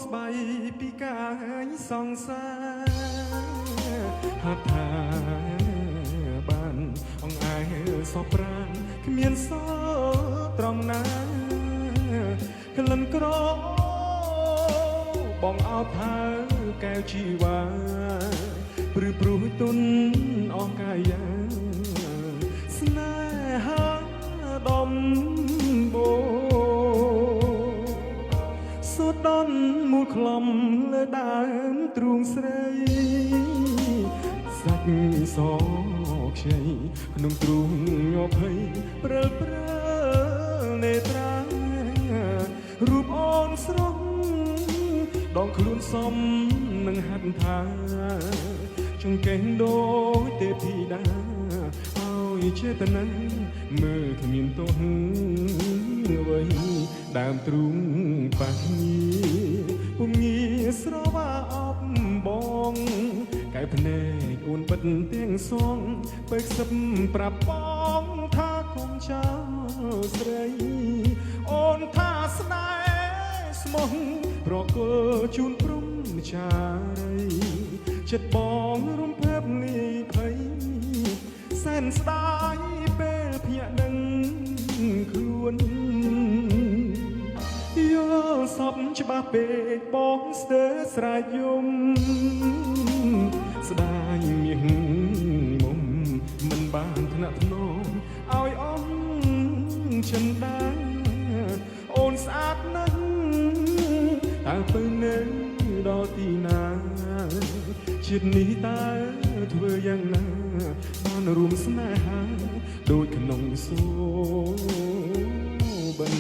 ស្បៃពីកាយសង្សារហាត់ថាបានអង្អែលសពប្រាណគ្មានសត្រង់ណាក្លិនក្របងអោបហើកែវជីវ៉ាព្រឺព្រោះទុនអស់កាយាស្នេហាដំបូសូដនមូលខ្លំលើដើមទ្រូងស្រីសាច់សខ្ចីក្នុងទ្រូងញភ័យព្រើព្រើនេត្រារូបអូនស្រស់ដងខ្លួនសំនឹងហាត់ថាចង្កេះដូចទេពធីតាឲ្យចេតនាមើលគ្មានទោសអ្វីដើមទ្រូងប៉ះងាពុំងាស្រវាអបបងកែភ្នែកអូនបិទទាំងសងបើខ្សឹបប្រាប់បងថាកុំចោលស្រីអូនថាស្នេហ៍ស្មោះប្រគល់ជូនព្រំចារីចិត្តបងរំភើបលាយភ័យសែនស្ដាយពេលភ្ញាក់ដឹងខ្លួនយល់សពច្បាស់ពេកបងស្ទើរស្រែកយំស្ដាយមាសមុំមិនបានថ្នាក់ថ្នមឲ្យអមចិនដាអូនស្អាតណាស់តើទៅនៅដល់ទីណាជាតិនេះតើធ្វើយ៉ាងណាបានរួមស្នេហាដូចក្នុងសូបិន